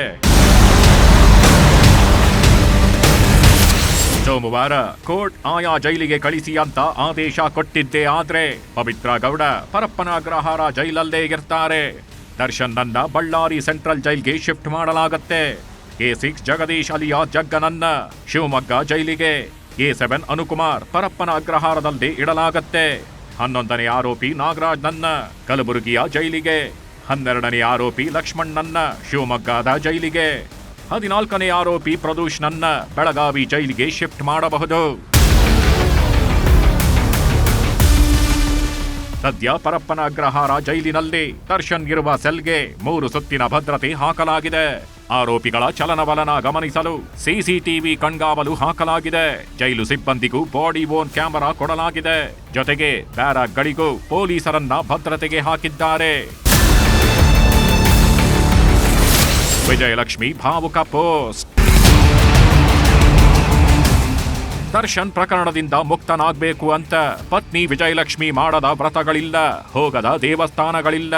ಸೋಮವಾರ ಕೋರ್ಟ್ ಆಯಾ ಜೈಲಿಗೆ ಕಳಿಸಿ ಅಂತ ಆದೇಶ ಕೊಟ್ಟಿದ್ದೇ ಆದ್ರೆ ಪವಿತ್ರ ಗೌಡ ಪರಪ್ಪನ ಅಗ್ರಹಾರ ಜೈಲಲ್ಲೇ ಇರ್ತಾರೆ. ದರ್ಶನ್ ನನ್ನ ಬಳ್ಳಾರಿ ಸೆಂಟ್ರಲ್ ಜೈಲ್ಗೆ ಶಿಫ್ಟ್ ಮಾಡಲಾಗುತ್ತೆ. A6 ಜಗದೀಶ್ ಅಲಿಯಾ ಜಗ್ಗನನ್ನ ಶಿವಮೊಗ್ಗ ಜೈಲಿಗೆ, A7 ಅನುಕುಮಾರ್ ಪರಪ್ಪನ ಅಗ್ರಹಾರದಲ್ಲಿ ಇಡಲಾಗತ್ತೆ. 11ನೇ ಆರೋಪಿ ನಾಗರಾಜ್ನನ್ನ ಕಲಬುರಗಿಯ ಜೈಲಿಗೆ, 12ನೇ ಆರೋಪಿ ಲಕ್ಷ್ಮಣ್ಣನ್ನ ಶಿವಮೊಗ್ಗದ ಜೈಲಿಗೆ, 14ನೇ ಆರೋಪಿ ಪ್ರದೂಷ್ನನ್ನ ಬೆಳಗಾವಿ ಜೈಲಿಗೆ ಶಿಫ್ಟ್ ಮಾಡಬಹುದು. ಸದ್ಯ ಪರಪ್ಪನ ಅಗ್ರಹಾರ ಜೈಲಿನಲ್ಲಿ ದರ್ಶನ್ ಇರುವ ಸೆಲ್ಗೆ 3 ಸುತ್ತಿನ ಭದ್ರತೆ ಹಾಕಲಾಗಿದೆ. ಆರೋಪಿಗಳ ಚಲನವಲನ ಗಮನಿಸಲು ಸಿಸಿಟಿವಿ ಕಣ್ಗಾವಲು ಹಾಕಲಾಗಿದೆ. ಜೈಲು ಸಿಬ್ಬಂದಿಗೂ ಬಾಡಿ ಓನ್ ಕ್ಯಾಮೆರಾ ಕೊಡಲಾಗಿದೆ. ಜೊತೆಗೆ ಬ್ಯಾರಕ್ಗಳಿಗೂ ಪೊಲೀಸರನ್ನ ಭದ್ರತೆಗೆ ಹಾಕಿದ್ದಾರೆ. ವಿಜಯಲಕ್ಷ್ಮಿ ಭಾವುಕ ಪೋಸ್ಟ್. ದರ್ಶನ್ ಪ್ರಕರಣದಿಂದ ಮುಕ್ತನಾಗಬೇಕು ಅಂತ ಪತ್ನಿ ವಿಜಯಲಕ್ಷ್ಮಿ ಮಾಡದ ವ್ರತಗಳಿಲ್ಲ, ಹೋಗದ ದೇವಸ್ಥಾನಗಳಿಲ್ಲ.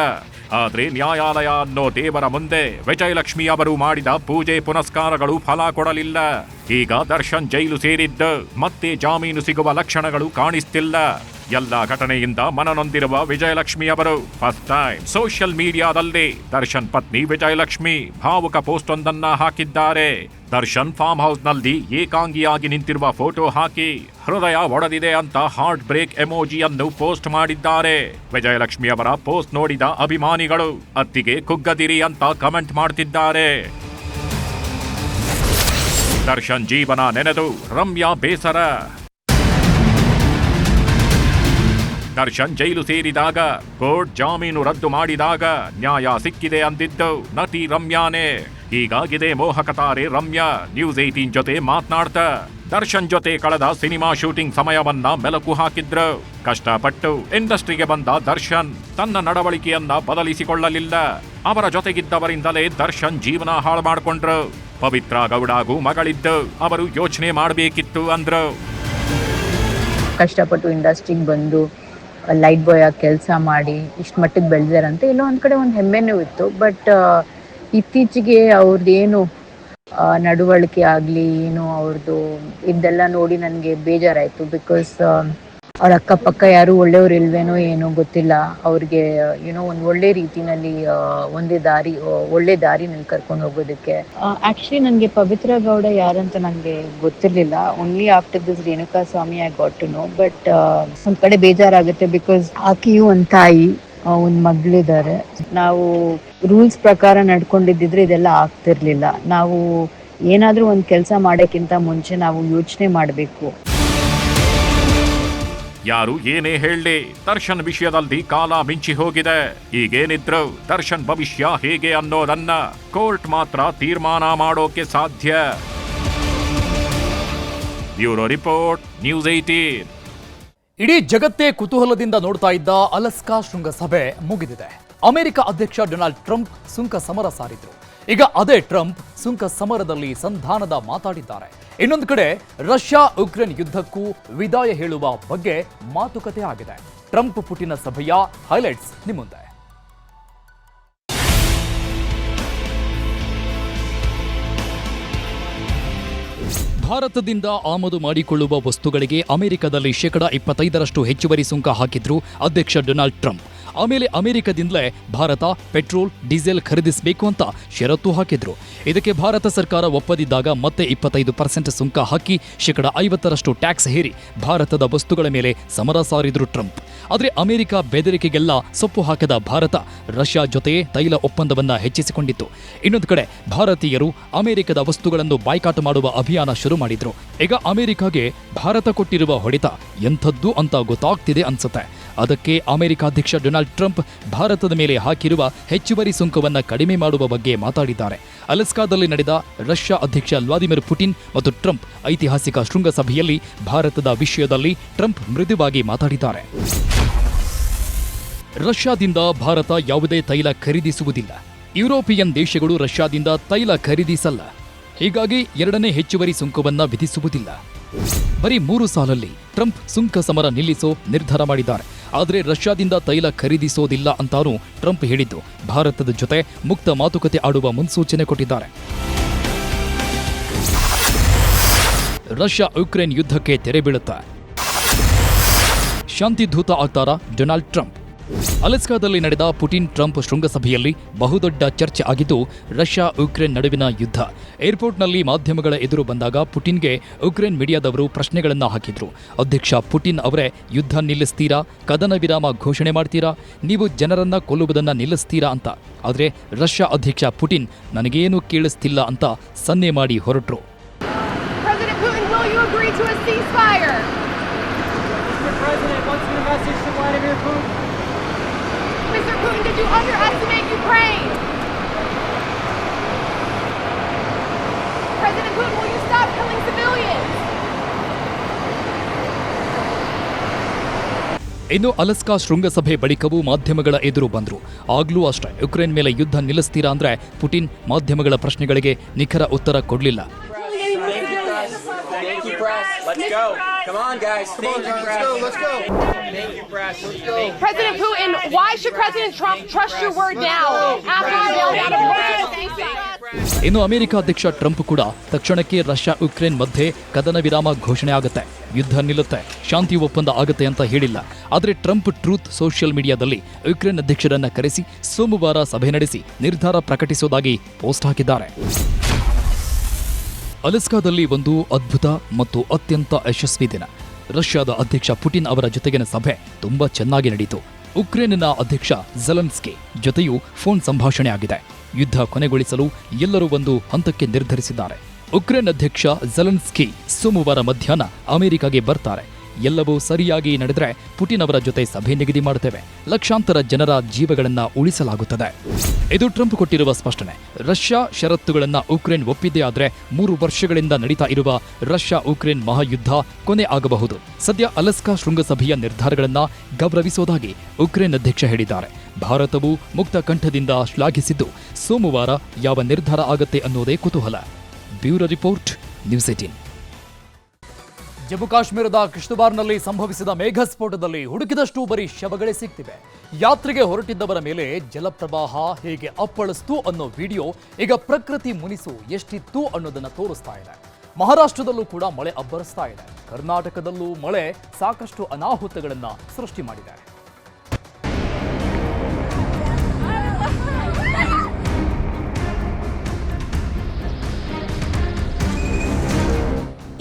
ಆದ್ರೆ ನ್ಯಾಯಾಲಯ ಅನ್ನೋ ದೇವರ ಮುಂದೆ ವಿಜಯಲಕ್ಷ್ಮಿ ಅವರು ಮಾಡಿದ ಪೂಜೆ ಪುನಸ್ಕಾರಗಳು ಫಲ ಕೊಡಲಿಲ್ಲ. ಈಗ ದರ್ಶನ್ ಜೈಲು ಸೇರಿದ್ದು ಮತ್ತೆ ಜಾಮೀನು ಸಿಗುವ ಲಕ್ಷಣಗಳು ಕಾಣಿಸ್ತಿಲ್ಲ. ಎಲ್ಲ ಘಟನೆಯಿಂದ ಮನನೊಂದಿರುವ ವಿಜಯಲಕ್ಷ್ಮಿ ಅವರು ಫಸ್ಟ್ ಟೈಮ್ ಸೋಷಿಯಲ್ ಮೀಡಿಯಾದಲ್ಲಿ ದರ್ಶನ್ ಪತ್ನಿ ವಿಜಯಲಕ್ಷ್ಮಿ ಭಾವುಕ ಪೋಸ್ಟ್ ಒಂದನ್ನ ಹಾಕಿದ್ದಾರೆ. ದರ್ಶನ್ ಫಾರ್ಮ್ ಹೌಸ್ ನಲ್ಲಿ ಏಕಾಂಗಿಯಾಗಿ ನಿಂತಿರುವ ಫೋಟೋ ಹಾಕಿ ಹೃದಯ ಒಡೆದಿದೆ ಅಂತ ಹಾರ್ಟ್ ಬ್ರೇಕ್ ಎಮೋಜಿಯನ್ನು ಪೋಸ್ಟ್ ಮಾಡಿದ್ದಾರೆ. ವಿಜಯಲಕ್ಷ್ಮಿ ಅವರ ಪೋಸ್ಟ್ ನೋಡಿದ ಅಭಿಮಾನಿಗಳು ಅತ್ತಿಗೆ ಕುಗ್ಗದಿರಿ ಅಂತ ಕಮೆಂಟ್ ಮಾಡ್ತಿದ್ದಾರೆ. ದರ್ಶನ್ ಜೀವನ ನೆನೆದು ರಮ್ಯಾ ಬೇಸರ. ದರ್ಶನ್ ಜೈಲು ಸೇರಿದಾಗ ಕೋರ್ಟ್ ಜಾಮೀನು ರದ್ದು ಮಾಡಿದಾಗ ನ್ಯಾಯ ಸಿಕ್ಕಿದೆ ಅಂದಿದ್ದು ನಟಿ ರಮ್ಯಾನೇ. ಹೀಗಾಗಿದೆ ಮೋಹಕ ತಾರೆ ರಮ್ಯಾ ನ್ಯೂಸ್ 18 ಜೊತೆ ಮಾತನಾಡ್ತಾ ದರ್ಶನ್ ಜೊತೆ ಕಳೆದ ಸಿನಿಮಾ ಶೂಟಿಂಗ್ ಸಮಯವನ್ನ ಮೆಲುಕು ಹಾಕಿದ್ರು. ಕಷ್ಟಪಟ್ಟು ಇಂಡಸ್ಟ್ರಿಗೆ ಬಂದ ದರ್ಶನ್ ತನ್ನ ನಡವಳಿಕೆಯನ್ನ ಬದಲಿಸಿಕೊಳ್ಳಲಿಲ್ಲ. ಅವರ ಜೊತೆಗಿದ್ದವರಿಂದಲೇ ದರ್ಶನ್ ಜೀವನ ಹಾಳು ಮಾಡಿಕೊಂಡ್ರು. ಪವಿತ್ರ ಗೌಡಗೂ ಮಗಳಿದ್ದು ಅವರು ಯೋಚನೆ ಮಾಡಬೇಕಿತ್ತು ಅಂದ್ರು. ಕಷ್ಟಪಟ್ಟು ಇಂಡಸ್ಟ್ರಿಗೆ ಬಂದು ಲೈಟ್ ಬಾಯ್ ಆಗಿ ಕೆಲಸ ಮಾಡಿ ಇಷ್ಟು ಮಟ್ಟಿಗೆ ಬೆಳೆದಾರಂತೆ ಎಲ್ಲೋ ಒಂದು ಕಡೆ ಒಂದು ಹೆಮ್ಮೆನೂ ಇತ್ತು. ಬಟ್ ಇತ್ತೀಚೆಗೆ ಅವ್ರದ್ದೇನು ನಡವಳಿಕೆ ಆಗಲಿ ಏನು ಅವ್ರದ್ದು ಇದೆಲ್ಲ ನೋಡಿ ನನಗೆ ಬೇಜಾರಾಯಿತು. ಬಿಕಾಸ್ ಅವ್ರ ಅಕ್ಕಪಕ್ಕ ಯಾರು ಒಳ್ಳೆಯವ್ರು ಇಲ್ವೇನೋ ಏನೋ ಗೊತ್ತಿಲ್ಲ. ಅವ್ರಿಗೆ ಏನೋ ಒಂದು ಒಳ್ಳೆ ರೀತಿನಲ್ಲಿ ಒಳ್ಳೆ ದಾರಿನಲ್ಲಿ ಕರ್ಕೊಂಡು ಹೋಗೋದಕ್ಕೆ. ಆ್ಯಕ್ಚುಲಿ ನನಗೆ ಪವಿತ್ರ ಗೌಡ ಯಾರಂತ ನನಗೆ ಗೊತ್ತಿರಲಿಲ್ಲ. Only after this Renuka Swami I got to know. But ಒಂದು ಕಡೆ ಬೇಜಾರಾಗುತ್ತೆ. ಬಿಕಾಸ್ ಆಕೆಯು ಒಂದು ತಾಯಿ, ಒಂದು ಮಗಳಿದ್ದಾರೆ. ನಾವು ರೂಲ್ಸ್ ಪ್ರಕಾರ ನಡ್ಕೊಂಡಿದ್ದಿದ್ರೆ ಇದೆಲ್ಲ ಆಗ್ತಿರ್ಲಿಲ್ಲ. ನಾವು ಏನಾದರೂ ಒಂದು ಕೆಲಸ ಮಾಡೋಕ್ಕಿಂತ ಮುಂಚೆ ನಾವು ಯೋಚನೆ ಮಾಡಬೇಕು. ಯಾರು ಏನೇ ಹೇಳಲಿ ದರ್ಶನ್ ವಿಷಯದಲ್ಲಿ ಕಾಲ ಮಿಂಚಿ ಹೋಗಿದೆ. ಈಗೇನಿದ್ರು ದರ್ಶನ್ ಭವಿಷ್ಯ ಹೇಗೆ ಅನ್ನೋದನ್ನ ಕೋರ್ಟ್ ಮಾತ್ರ ತೀರ್ಮಾನ ಮಾಡೋಕೆ ಸಾಧ್ಯ. Bureau report, news 18. ಇಡೀ ಜಗತ್ತೇ ಕುತೂಹಲದಿಂದ ನೋಡ್ತಾ ಇದ್ದ ಅಲಸ್ಕಾ ಶೃಂಗಸಭೆ ಮುಗಿದಿದೆ. ಅಮೆರಿಕ ಅಧ್ಯಕ್ಷ ಡೊನಾಲ್ಡ್ ಟ್ರಂಪ್ ಸುಂಕ ಸಮರ ಸಾರಿದ್ರು. ಈಗ ಅದೇ ಟ್ರಂಪ್ ಸುಂಕ ಸಮರದಲ್ಲಿ ಸಂಧಾನದ ಮಾತಾಡಿದ್ದಾರೆ. ಇನ್ನೊಂದು ಕಡೆ ರಷ್ಯಾ ಉಕ್ರೇನ್ ಯುದ್ಧಕ್ಕೂ ವಿದಾಯ ಹೇಳುವ ಬಗ್ಗೆ ಮಾತುಕತೆ ಆಗಿದೆ. ಟ್ರಂಪ್ ಪುಟಿನ್ ಸಭೆಯ ಹೈಲೈಟ್ಸ್ ನಿಮ್ಮುಂದೆ. ಭಾರತದಿಂದ ಆಮದು ಮಾಡಿಕೊಳ್ಳುವ ವಸ್ತುಗಳಿಗೆ ಅಮೆರಿಕದಲ್ಲಿ 25% ಹೆಚ್ಚುವರಿ ಸುಂಕ ಹಾಕಿದ್ರು ಅಧ್ಯಕ್ಷ ಡೊನಾಲ್ಡ್ ಟ್ರಂಪ್. ಆಮೇಲೆ ಅಮೆರಿಕದಿಂದಲೇ ಭಾರತ ಪೆಟ್ರೋಲ್, ಡೀಸೆಲ್ ಖರೀದಿಸಬೇಕು ಅಂತ ಷರತ್ತು ಹಾಕಿದ್ರು. ಇದಕ್ಕೆ ಭಾರತ ಸರ್ಕಾರ ಒಪ್ಪದಿದ್ದಾಗ ಮತ್ತೆ 25% ಸುಂಕ ಹಾಕಿ 50% ಟ್ಯಾಕ್ಸ್ ಹೇರಿ ಭಾರತದ ವಸ್ತುಗಳ ಮೇಲೆ ಸಮರ ಸಾರಿದ್ರು ಟ್ರಂಪ್. ಆದರೆ ಅಮೆರಿಕ ಬೆದರಿಕೆಗೆಲ್ಲ ಸೊಪ್ಪು ಹಾಕದ ಭಾರತ ರಷ್ಯಾ ಜೊತೆ ತೈಲ ಒಪ್ಪಂದವನ್ನ ಹೆಚ್ಚಿಸಿಕೊಂಡಿತ್ತು. ಇನ್ನೊಂದು ಕಡೆ ಭಾರತೀಯರು ಅಮೆರಿಕದ ವಸ್ತುಗಳನ್ನು ಬಾಯ್ಕಾಟ್ ಮಾಡುವ ಅಭಿಯಾನ ಶುರು ಮಾಡಿದ್ರು. ಈಗ ಅಮೆರಿಕಾಗೆ ಭಾರತ ಕೊಟ್ಟಿರುವ ಹೊಡೆತ ಎಂಥದ್ದು ಅಂತ ಗೊತ್ತಾಗ್ತಿದೆ ಅನ್ಸುತ್ತೆ. ಅದಕ್ಕೆ ಅಮೆರಿಕ ಅಧ್ಯಕ್ಷ ಡೊನಾಲ್ಡ್ ಟ್ರಂಪ್ ಭಾರತದ ಮೇಲೆ ಹಾಕಿರುವ ಹೆಚ್ಚುವರಿ ಸುಂಕವನ್ನ ಕಡಿಮೆ ಮಾಡುವ ಬಗ್ಗೆ ಮಾತಾಡಿದ್ದಾರೆ. ಅಲಸ್ಕಾದಲ್ಲಿ ನಡೆದ ರಷ್ಯಾ ಅಧ್ಯಕ್ಷ ವ್ಲಾದಿಮಿರ್ ಪುಟಿನ್ ಮತ್ತು ಟ್ರಂಪ್ ಐತಿಹಾಸಿಕ ಶೃಂಗಸಭೆಯಲ್ಲಿ ಭಾರತದ ವಿಷಯದಲ್ಲಿ ಟ್ರಂಪ್ ಮೃದುವಾಗಿ ಮಾತಾಡಿದ್ದಾರೆ. ರಷ್ಯಾದಿಂದ ಭಾರತ ಯಾವುದೇ ತೈಲ ಖರೀದಿಸುವುದಿಲ್ಲ. ಯುರೋಪಿಯನ್ ದೇಶಗಳು ರಷ್ಯಾದಿಂದ ತೈಲ ಖರೀದಿಸಲ್ಲ. ಹೀಗಾಗಿ ಎರಡನೇ ಹೆಚ್ಚುವರಿ ಸುಂಕವನ್ನ ವಿಧಿಸುವುದಿಲ್ಲ. ಬರೀ 3 ಸಾಲಲ್ಲಿ ಟ್ರಂಪ್ ಸುಂಕ ಸಮರ ನಿಲ್ಲಿಸೋ ನಿರ್ಧಾರ ಮಾಡಿದ್ದಾರೆ. ಆದರೆ ರಷ್ಯಾದಿಂದ ತೈಲ ಖರೀದಿಸೋದಿಲ್ಲ ಅಂತಾನೂ ಟ್ರಂಪ್ ಹೇಳಿದ್ದು ಭಾರತದ ಜೊತೆ ಮುಕ್ತ ಮಾತುಕತೆ ಆಡುವ ಮುನ್ಸೂಚನೆ ಕೊಟ್ಟಿದ್ದಾರೆ. ರಷ್ಯಾ ಯುಕ್ರೇನ್ ಯುದ್ಧಕ್ಕೆ ತೆರೆ ಬೀಳುತ್ತಾ ಶಾಂತಿದೂತ ಆಗ್ತಾರಾ ಡೊನಾಲ್ಡ್ ಟ್ರಂಪ್? ಅಲೆಸ್ಕಾದಲ್ಲಿ ನಡೆದ ಪುಟಿನ್ ಟ್ರಂಪ್ ಶೃಂಗಸಭೆಯಲ್ಲಿ ಬಹುದೊಡ್ಡ ಚರ್ಚೆ ಆಗಿದ್ದು ರಷ್ಯಾ ಯುಕ್ರೇನ್ ನಡುವಿನ ಯುದ್ಧ. ಏರ್ಪೋರ್ಟ್ನಲ್ಲಿ ಮಾಧ್ಯಮಗಳ ಎದುರು ಬಂದಾಗ ಪುಟಿನ್ಗೆ ಯುಕ್ರೇನ್ ಮೀಡಿಯಾದವರು ಪ್ರಶ್ನೆಗಳನ್ನ ಹಾಕಿದ್ರು. ಅಧ್ಯಕ್ಷ ಪುಟಿನ್ ಅವರೇ, ಯುದ್ಧ ನಿಲ್ಲಿಸ್ತೀರಾ? ಕದನ ವಿರಾಮ ಘೋಷಣೆ ಮಾಡ್ತೀರಾ? ನೀವು ಜನರನ್ನ ಕೊಲ್ಲುವುದನ್ನ ನಿಲ್ಲಿಸ್ತೀರಾ ಅಂತ. ಆದರೆ ರಷ್ಯಾ ಅಧ್ಯಕ್ಷ ಪುಟಿನ್ ನನಗೇನು ಕೇಳಿಸ್ತಿಲ್ಲ ಅಂತ ಸನ್ನೆ ಮಾಡಿ ಹೊರಟ್ರು. President Putin, will you agree to a ceasefire? Mr. President, what's your message to Vladimir Putin? Mr. Putin, did you underestimate Ukraine? President Putin, will you stop killing civilians? ಇನ್ನು Alaska ಶೃಂಗಸಭೆ ಬಳಿಕವೂ ಮಾಧ್ಯಮಗಳ ಎದುರು ಬಂದ್ರು. ಆಗ್ಲೂ ಅಷ್ಟೇ, ಯುಕ್ರೇನ್ ಮೇಲೆ ಯುದ್ಧ ನಿಲ್ಲಿಸ್ತೀರಾ ಅಂದ್ರೆ ಪುಟಿನ್ ಮಾಧ್ಯಮಗಳ ಪ್ರಶ್ನೆಗಳಿಗೆ ನಿಖರ ಉತ್ತರ ಕೊಡ್ಲಿಲ್ಲ. President Putin, why should President Trump trust your word now after you bailed out of Russia? ಇನ್ನು ಅಮೆರಿಕ ಅಧ್ಯಕ್ಷ ಟ್ರಂಪ್ ಕೂಡ ತಕ್ಷಣಕ್ಕೆ ರಷ್ಯಾ ಯುಕ್ರೇನ್ ಮಧ್ಯೆ ಕದನ ವಿರಾಮ ಘೋಷಣೆ ಆಗುತ್ತೆ, ಯುದ್ಧ ನಿಲ್ಲುತ್ತೆ, ಶಾಂತಿ ಒಪ್ಪಂದ ಆಗುತ್ತೆ ಅಂತ ಹೇಳಿಲ್ಲ. ಆದರೆ ಟ್ರಂಪ್ ಟ್ರೂತ್ ಸೋಷಿಯಲ್ ಮೀಡಿಯಾದಲ್ಲಿ ಯುಕ್ರೇನ್ ಅಧ್ಯಕ್ಷರನ್ನ ಕರೆಸಿ ಸೋಮವಾರ ಸಭೆ ನಡೆಸಿ ನಿರ್ಧಾರ ಪ್ರಕಟಿಸುವುದಾಗಿ ಪೋಸ್ಟ್ ಹಾಕಿದ್ದಾರೆ. ಅಲೆಸ್ಕಾದಲ್ಲಿ ಒಂದು ಅದ್ಭುತ ಮತ್ತು ಅತ್ಯಂತ ಯಶಸ್ವಿ ದಿನ. ರಷ್ಯಾದ ಅಧ್ಯಕ್ಷ ಪುಟಿನ್ ಅವರ ಜೊತೆಗಿನ ಸಭೆ ತುಂಬಾ ಚೆನ್ನಾಗಿ ನಡೆಯಿತು. ಉಕ್ರೇನಿನ ಅಧ್ಯಕ್ಷ ಝೆಲೆನ್ಸ್ಕಿ ಜೊತೆಯೂ ಫೋನ್ ಸಂಭಾಷಣೆ ಆಗಿದೆ. ಯುದ್ಧ ಕೊನೆಗೊಳಿಸಲು ಎಲ್ಲರೂ ಒಂದು ಹಂತಕ್ಕೆ ನಿರ್ಧರಿಸಿದ್ದಾರೆ. ಉಕ್ರೇನ್ ಅಧ್ಯಕ್ಷ ಝೆಲೆನ್ಸ್ಕಿ ಸೋಮವಾರ ಮಧ್ಯಾಹ್ನ ಅಮೆರಿಕಾಗೆ ಬರ್ತಾರೆ. ಎಲ್ಲವೂ ಸರಿಯಾಗಿ ನಡೆದರೆ ಪುಟಿನ್ ಅವರ ಜೊತೆ ಸಭೆ ನಿಗದಿ ಮಾಡುತ್ತೇವೆ. ಲಕ್ಷಾಂತರ ಜನರ ಜೀವಗಳನ್ನ ಉಳಿಸಲಾಗುತ್ತದೆ. ಇದು ಟ್ರಂಪ್ ಕೊಟ್ಟಿರುವ ಸ್ಪಷ್ಟನೆ. ರಷ್ಯಾ ಷರತ್ತುಗಳನ್ನ ಉಕ್ರೇನ್ ಒಪ್ಪಿದ್ದೇ ಆದ್ರೆ 3 ವರ್ಷಗಳಿಂದ ನಡೀತಾ ಇರುವ ರಷ್ಯಾ ಉಕ್ರೇನ್ ಮಹಾಯುದ್ಧ ಕೊನೆ ಆಗಬಹುದು. ಸದ್ಯ ಅಲಸ್ಕಾ ಶೃಂಗಸಭೆಯ ನಿರ್ಧಾರಗಳನ್ನ ಗೌರವಿಸುವುದಾಗಿ ಉಕ್ರೇನ್ ಅಧ್ಯಕ್ಷ ಹೇಳಿದ್ದಾರೆ. ಭಾರತವು ಮುಕ್ತ ಕಂಠದಿಂದ ಶ್ಲಾಘಿಸಿದ್ದು ಸೋಮವಾರ ಯಾವ ನಿರ್ಧಾರ ಆಗತ್ತೆ ಅನ್ನೋದೇ ಕುತೂಹಲ. Bureau report, news 18. ಜಮ್ಮು ಕಾಶ್ಮೀರದ ಕಿಶ್ತವಾರ್ನಲ್ಲಿ ಸಂಭವಿಸಿದ ಮೇಘಸ್ಫೋಟದಲ್ಲಿ ಹುಡುಕಿದಷ್ಟು ಬರೀ ಶವಗಳೇ ಸಿಗ್ತಿವೆ. ಯಾತ್ರೆಗೆ ಹೊರಟಿದ್ದವರ ಮೇಲೆ ಜಲಪ್ರವಾಹ ಹೇಗೆ ಅಪ್ಪಳಿಸ್ತು ಅನ್ನೋ ವಿಡಿಯೋ ಈಗ ಪ್ರಕೃತಿ ಮುನಿಸು ಎಷ್ಟಿತ್ತು ಅನ್ನೋದನ್ನ ತೋರಿಸ್ತಾ ಇದೆ. ಮಹಾರಾಷ್ಟ್ರದಲ್ಲೂ ಕೂಡ ಮಳೆ ಅಬ್ಬರಿಸ್ತಾ ಇದೆ. ಕರ್ನಾಟಕದಲ್ಲೂ ಮಳೆ ಸಾಕಷ್ಟು ಅನಾಹುತಗಳನ್ನ ಸೃಷ್ಟಿ ಮಾಡಿದೆ.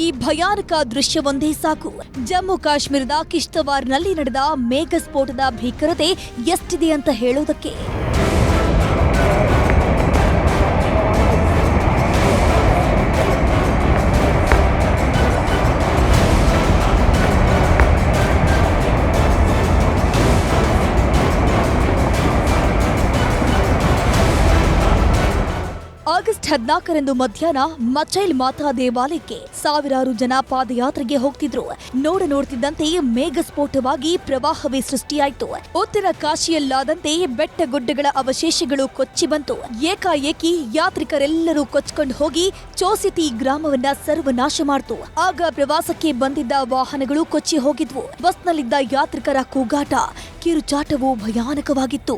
ಈ ಭಯಾನಕ ದೃಶ್ಯವೊಂದೇ ಸಾಕು. ಜಮ್ಮು ಕಾಶ್ಮೀರದ ಕಿಶ್ತವಾರ್ನಲ್ಲಿ ನಡೆದ ಮೇಘಸ್ಫೋಟದ ಭೀಕರತೆ ಎಷ್ಟಿದೆ ಅಂತ ಹೇಳೋದಕ್ಕೆ. ಆಗಸ್ಟ್ 14ರಂದು ಮಧ್ಯಾಹ್ನ ಮಚೈಲ್ ಮಾತಾ ದೇವಾಲಯಕ್ಕೆ ಸಾವಿರಾರು ಜನ ಪಾದಯಾತ್ರೆಗೆ ಹೋಗ್ತಿದ್ರು. ನೋಡ್ತಿದ್ದಂತೆ ಮೇಘಸ್ಫೋಟವಾಗಿ ಪ್ರವಾಹವೇ ಸೃಷ್ಟಿಯಾಯಿತು. ಉತ್ತರ ಕಾಶಿಯಲ್ಲಾದಂತೆ ಬೆಟ್ಟಗುಡ್ಡಗಳ ಅವಶೇಷಗಳು ಕೊಚ್ಚಿ ಬಂತು. ಏಕಾಏಕಿ ಯಾತ್ರಿಕರೆಲ್ಲರೂ ಕೊಚ್ಕೊಂಡು ಹೋಗಿ ಚೋಸಿತಿ ಗ್ರಾಮವನ್ನ ಸರ್ವನಾಶ ಮಾಡ್ತು. ಆಗ ಪ್ರವಾಸಕ್ಕೆ ಬಂದಿದ್ದ ವಾಹನಗಳು ಕೊಚ್ಚಿ ಹೋಗಿದ್ವು. ಬಸ್ನಲ್ಲಿದ್ದ ಯಾತ್ರಿಕರ ಕೂಗಾಟ, ಕಿರುಚಾಟವು ಭಯಾನಕವಾಗಿತ್ತು.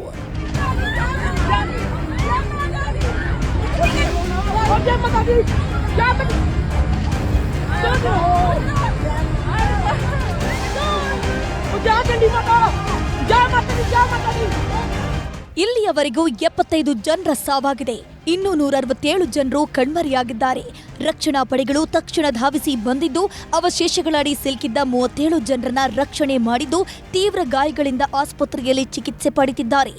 ಇಲ್ಲಿಯವರೆಗೂ 75 ಜನರ ಸಾವಾಗಿದೆ. ಇನ್ನೂ 167 ಜನರು ಕಣ್ಮರೆಯಾಗಿದ್ದಾರೆ. ರಕ್ಷಣಾ ಪಡೆಗಳು ತಕ್ಷಣ ಧಾವಿಸಿ ಬಂದಿದ್ದು ಅವಶೇಷಗಳಡಿ ಸಿಲುಕಿದ್ದ 37 ಜನರನ್ನ ರಕ್ಷಣೆ ಮಾಡಿದ್ದು ತೀವ್ರ ಗಾಯಗಳಿಂದ ಆಸ್ಪತ್ರೆಯಲ್ಲಿ ಚಿಕಿತ್ಸೆ ಪಡೆದಿದ್ದಾರೆ.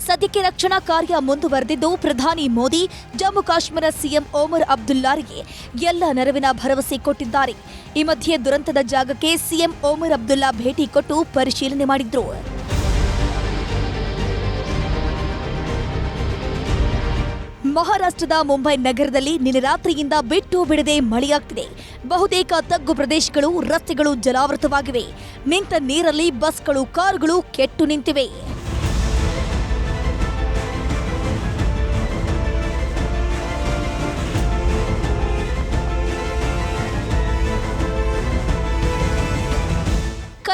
ಸದ್ಯಕ್ಕೆ ರಕ್ಷಣಾ ಕಾರ್ಯ ಮುಂದುವರೆದಿದ್ದು ಪ್ರಧಾನಿ ಮೋದಿ ಜಮ್ಮು ಕಾಶ್ಮೀರ ಸಿಎಂ ಒಮರ್ ಅಬ್ದುಲ್ಲಾರಿಗೆ ಎಲ್ಲ ನೆರವಿನ ಭರವಸೆ ಕೊಟ್ಟಿದ್ದಾರೆ. ಈ ಮಧ್ಯೆ ದುರಂತದ ಜಾಗಕ್ಕೆ ಸಿಎಂ ಒಮರ್ ಅಬ್ದುಲ್ಲಾ ಭೇಟಿ ಕೊಟ್ಟು ಪರಿಶೀಲನೆ ಮಾಡಿದ್ರು. ಮಹಾರಾಷ್ಟ್ರದ ಮುಂಬೈ ನಗರದಲ್ಲಿ ನಿನ್ನೆ ರಾತ್ರಿಯಿಂದ ಬಿಟ್ಟು ಬಿಡದೆ ಮಳೆಯಾಗ್ತಿದೆ. ಬಹುತೇಕ ತಗ್ಗು ಪ್ರದೇಶಗಳು, ರಸ್ತೆಗಳು ಜಲಾವೃತವಾಗಿವೆ. ನಿಂತ ನೀರಲ್ಲಿ ಬಸ್ಗಳು, ಕಾರುಗಳು ಕೆಟ್ಟು ನಿಂತಿವೆ.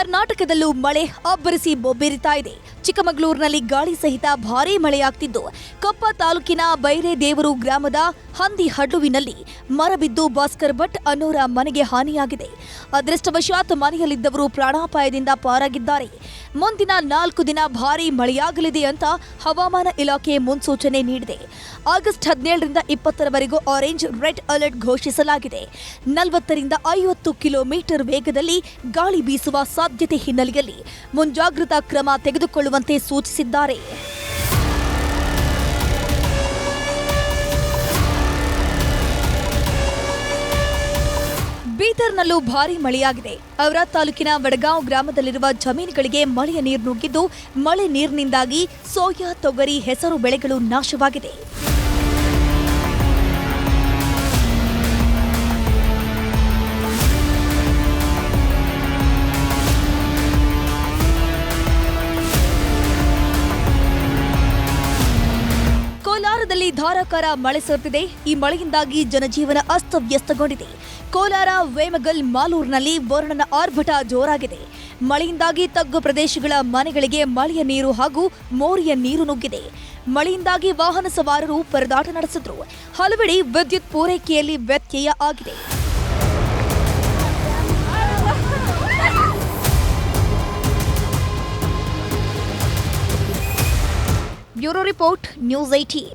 ಕರ್ನಾಟಕದಲ್ಲೂ ಮಳೆ ಅಬ್ಬರಿಸಿ ಬೊಬ್ಬೆರಿತಾ ಇದೆ. ಚಿಕ್ಕಮಗಳೂರಿನಲ್ಲಿ ಗಾಳಿ ಸಹಿತ ಭಾರೀ ಮಳೆಯಾಗ್ತಿದ್ದು, ಕೊಪ್ಪ ತಾಲೂಕಿನ ಬೈರೇದೇವರು ಗ್ರಾಮದ ಹಂದಿ ಹಡ್ಲುವಿನಲ್ಲಿ ಮರ ಬಿದ್ದು ಭಾಸ್ಕರ್ ಭಟ್ ಅನ್ನೋರ ಮನೆಗೆ ಹಾನಿಯಾಗಿದೆ. ಅದೃಷ್ಟವಶಾತ್ ಮನೆಯಲ್ಲಿದ್ದವರು ಪ್ರಾಣಾಪಾಯದಿಂದ ಪಾರಾಗಿದ್ದಾರೆ. ಮುಂದಿನ 4 ದಿನ ಭಾರೀ ಮಳೆಯಾಗಲಿದೆ ಅಂತ ಹವಾಮಾನ ಇಲಾಖೆ ಮುನ್ಸೂಚನೆ ನೀಡಿದೆ. ಆಗಸ್ಟ್ 17ರಿಂದ 20ರವರೆಗೂ ಆರೆಂಜ್ ರೆಡ್ ಅಲರ್ಟ್ ಘೋಷಿಸಲಾಗಿದೆ. 40ರಿಂದ 50 ಕಿಲೋಮೀಟರ್ ವೇಗದಲ್ಲಿ ಗಾಳಿ ಬೀಸುವ ಸಾಧ್ಯತೆ ಹಿನ್ನೆಲೆಯಲ್ಲಿ ಮುಂಜಾಗ್ರತಾ ಕ್ರಮ ತೆಗೆದುಕೊಳ್ಳುವಂತೆ ಸೂಚಿಸಿದ್ದಾರೆ. ಬೀದರ್ನಲ್ಲೂ ಭಾರೀ ಮಳೆಯಾಗಿದೆ. ಔರಾದ್ ತಾಲೂಕಿನ ವಡಗಾಂವ್ ಗ್ರಾಮದಲ್ಲಿರುವ ಜಮೀನುಗಳಿಗೆ ಮಳೆಯ ನೀರು ನುಗ್ಗಿದ್ದು, ಮಳೆ ನೀರಿನಿಂದಾಗಿ ಸೋಯಾ, ತೊಗರಿ, ಹೆಸರು ಬೆಳೆಗಳು ನಾಶವಾಗಿದೆ. ಕೋಲಾರದಲ್ಲಿ ಧಾರಾಕಾರ ಮಳೆ ಸುರಿದಿದೆ. ಈ ಮಳೆಯಿಂದಾಗಿ ಜನಜೀವನ ಅಸ್ತವ್ಯಸ್ತಗೊಂಡಿದೆ. ಕೋಲಾರ, ವೇಮಗಲ್, ಮಾಲೂರಿನಲ್ಲಿ ವರುಣನ ಆರ್ಭಟ ಜೋರಾಗಿದೆ. ಮಳೆಯಿಂದಾಗಿ ತಗ್ಗು ಪ್ರದೇಶಗಳ ಮನೆಗಳಿಗೆ ಮಳೆಯ ನೀರು ಹಾಗೂ ಮೋರಿಯ ನೀರು ನುಗ್ಗಿದೆ. ಮಳೆಯಿಂದಾಗಿ ವಾಹನ ಸವಾರರು ಪರದಾಟ ನಡೆಸಿದ್ರು. ಹಲವೆಡೆ ವಿದ್ಯುತ್ ಪೂರೈಕೆಯಲ್ಲಿ ವ್ಯತ್ಯಯ ಆಗಿದೆ. Bureau report, news 18.